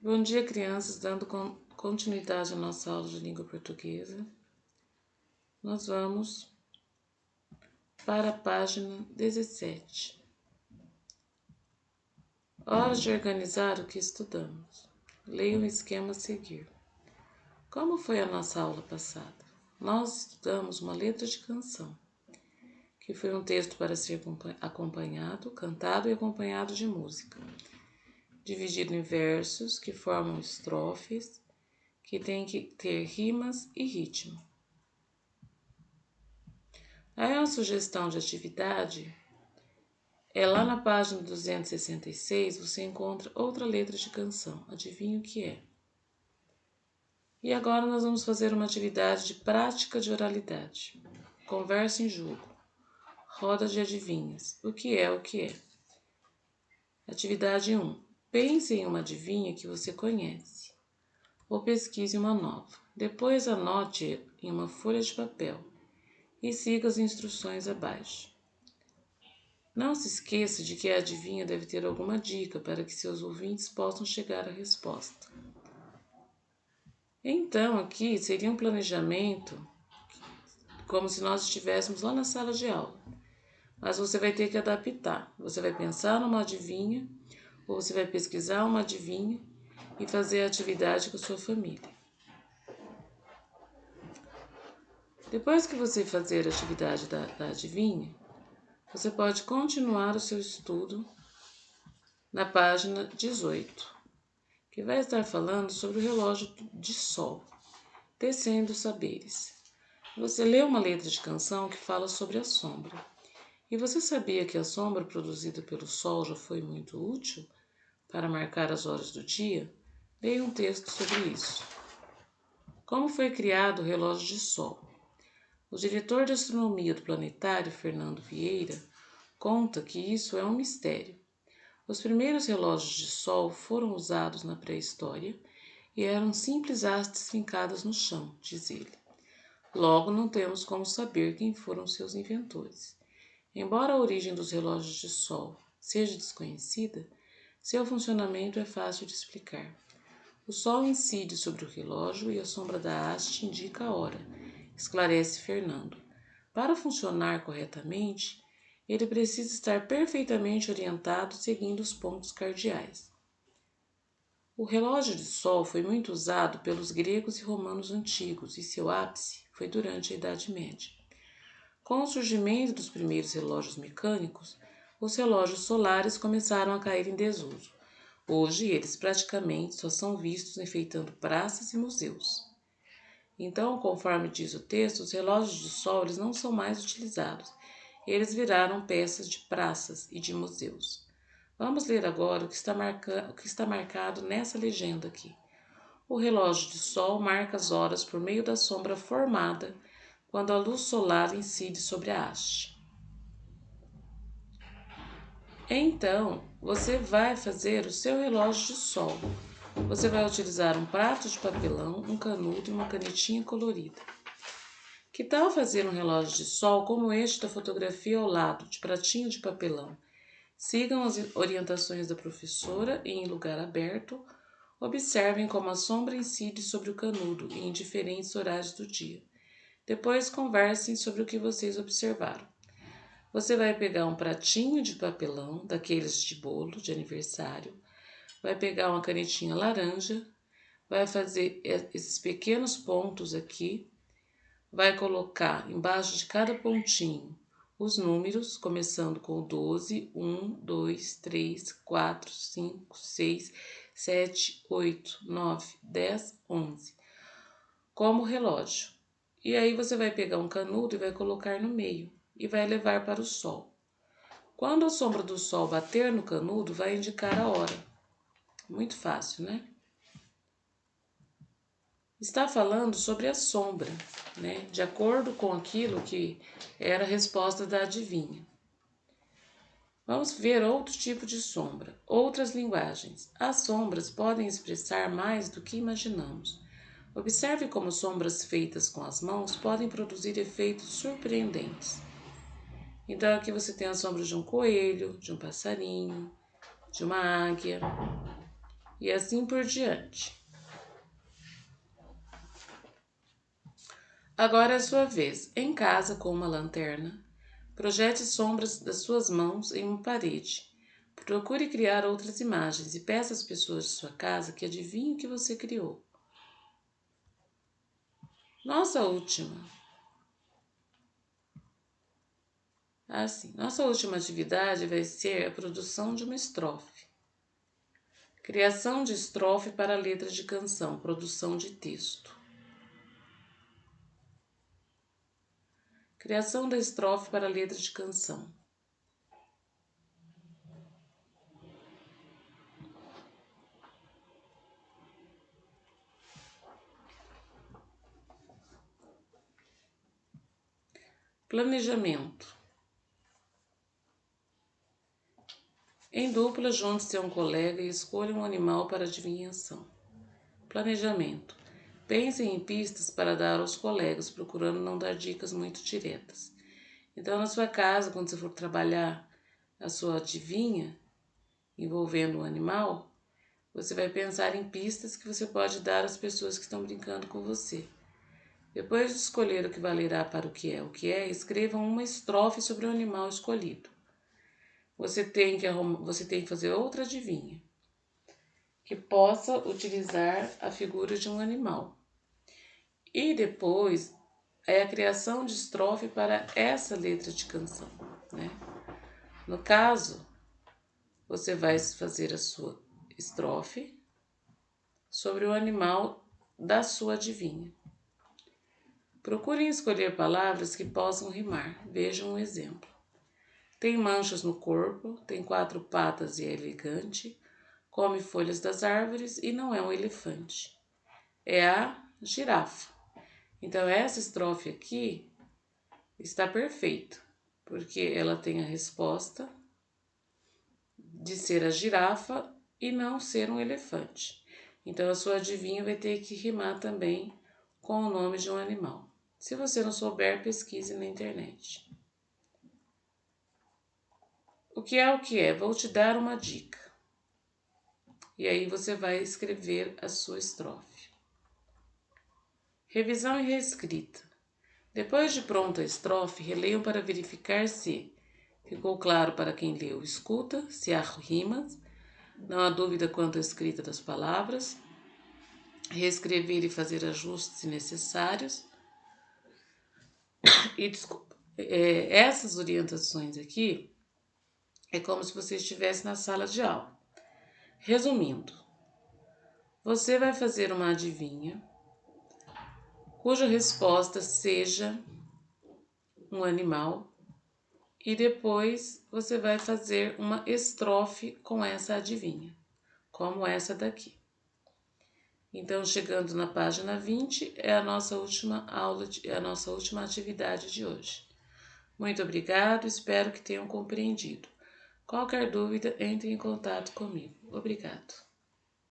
Bom dia, crianças, dando continuidade à nossa aula de língua portuguesa. Nós vamos para a página 17. Hora de organizar o que estudamos. Leia o esquema a seguir. Como foi a nossa aula passada? Nós estudamos uma letra de canção, que foi um texto para ser acompanhado, cantado e acompanhado de música, dividido em versos que formam estrofes, que tem que ter rimas e ritmo. Aí uma sugestão de atividade é lá na página 266, você encontra outra letra de canção. Adivinha o que é? E agora nós vamos fazer uma atividade de prática de oralidade. Conversa em jogo. Roda de adivinhas. O que é o que é? Atividade 1. Pense em uma adivinha que você conhece. Ou pesquise uma nova. Depois anote em uma folha de papel e siga as instruções abaixo. Não se esqueça de que a adivinha deve ter alguma dica para que seus ouvintes possam chegar à resposta. Então, aqui seria um planejamento como se nós estivéssemos lá na sala de aula. Mas você vai ter que adaptar. Você vai pensar numa adivinha, ou você vai pesquisar uma adivinha e fazer a atividade com a sua família. Depois que você fazer a atividade da adivinha, você pode continuar o seu estudo na página 18, que vai estar falando sobre o relógio de sol, tecendo saberes. Você lê uma letra de canção que fala sobre a sombra. E você sabia que a sombra produzida pelo sol já foi muito útil para marcar as horas do dia? Leia um texto sobre isso. Como foi criado o relógio de sol? O diretor de astronomia do planetário, Fernando Vieira, conta que isso é um mistério. Os primeiros relógios de sol foram usados na pré-história e eram simples hastes fincadas no chão, diz ele. Logo, não temos como saber quem foram seus inventores. Embora a origem dos relógios de sol seja desconhecida, seu funcionamento é fácil de explicar. O sol incide sobre o relógio e a sombra da haste indica a hora, esclarece Fernando. Para funcionar corretamente, ele precisa estar perfeitamente orientado seguindo os pontos cardeais. O relógio de sol foi muito usado pelos gregos e romanos antigos e seu ápice foi durante a Idade Média. Com o surgimento dos primeiros relógios mecânicos, os relógios solares começaram a cair em desuso. Hoje, eles praticamente só são vistos enfeitando praças e museus. Então, conforme diz o texto, os relógios de sol eles não são mais utilizados. Eles viraram peças de praças e de museus. Vamos ler agora o que está marcado nessa legenda aqui. O relógio de sol marca as horas por meio da sombra formada quando a luz solar incide sobre a haste. Então, você vai fazer o seu relógio de sol. Você vai utilizar um prato de papelão, um canudo e uma canetinha colorida. Que tal fazer um relógio de sol como este da fotografia ao lado, de pratinho de papelão? Sigam as orientações da professora e, em lugar aberto, observem como a sombra incide sobre o canudo e em diferentes horários do dia. Depois conversem sobre o que vocês observaram. Você vai pegar um pratinho de papelão, daqueles de bolo de aniversário, vai pegar uma canetinha laranja, vai fazer esses pequenos pontos aqui, vai colocar embaixo de cada pontinho os números, começando com o 12, 1, 2, 3, 4, 5, 6, 7, 8, 9, 10, 11, como relógio. E aí você vai pegar um canudo e vai colocar no meio e vai levar para o sol. Quando a sombra do sol bater no canudo, vai indicar a hora. Muito fácil, né? Está falando sobre a sombra, né? De acordo com aquilo que era a resposta da adivinha. Vamos ver outro tipo de sombra, outras linguagens. As sombras podem expressar mais do que imaginamos. Observe como sombras feitas com as mãos podem produzir efeitos surpreendentes. Então aqui você tem a sombra de um coelho, de um passarinho, de uma águia. e assim por diante. Agora é a sua vez. Em casa, com uma lanterna, projete sombras das suas mãos em uma parede. Procure criar outras imagens e peça às pessoas de sua casa que adivinhem o que você criou. Nossa última atividade vai ser a produção de uma estrofe. Criação de estrofe para letra de canção, produção de texto. Criação da estrofe para letra de canção. Planejamento. Em dupla, junte-se a um colega e escolha um animal para adivinhação. Planejamento. Pensem em pistas para dar aos colegas, procurando não dar dicas muito diretas. Então, na sua casa, quando você for trabalhar a sua adivinha, envolvendo um animal, você vai pensar em pistas que você pode dar às pessoas que estão brincando com você. Depois de escolher o que valerá para o que é, escrevam uma estrofe sobre o animal escolhido. Você tem que fazer outra adivinha, que possa utilizar a figura de um animal. E depois é a criação de estrofe para essa letra de canção, né? No caso, você vai fazer a sua estrofe sobre o animal da sua adivinha. Procurem escolher palavras que possam rimar. Vejam um exemplo. Tem manchas no corpo, tem 4 patas e é elegante, come folhas das árvores e não é um elefante. É a girafa. Então, essa estrofe aqui está perfeita, porque ela tem a resposta de ser a girafa e não ser um elefante. Então, a sua adivinha vai ter que rimar também com o nome de um animal. Se você não souber, pesquise na internet. O que é? Vou te dar uma dica. E aí você vai escrever a sua estrofe. Revisão e reescrita. Depois de pronta a estrofe, releiam para verificar se ficou claro para quem leu. Escuta se há rimas, não há dúvida quanto à escrita das palavras. Reescrever e fazer ajustes se necessários. E essas orientações aqui é como se você estivesse na sala de aula. Resumindo, você vai fazer uma adivinha cuja resposta seja um animal e depois você vai fazer uma estrofe com essa adivinha, como essa daqui. Então, chegando na página 20, é a nossa última atividade de hoje. Muito obrigado, espero que tenham compreendido. Qualquer dúvida, entre em contato comigo. Obrigado.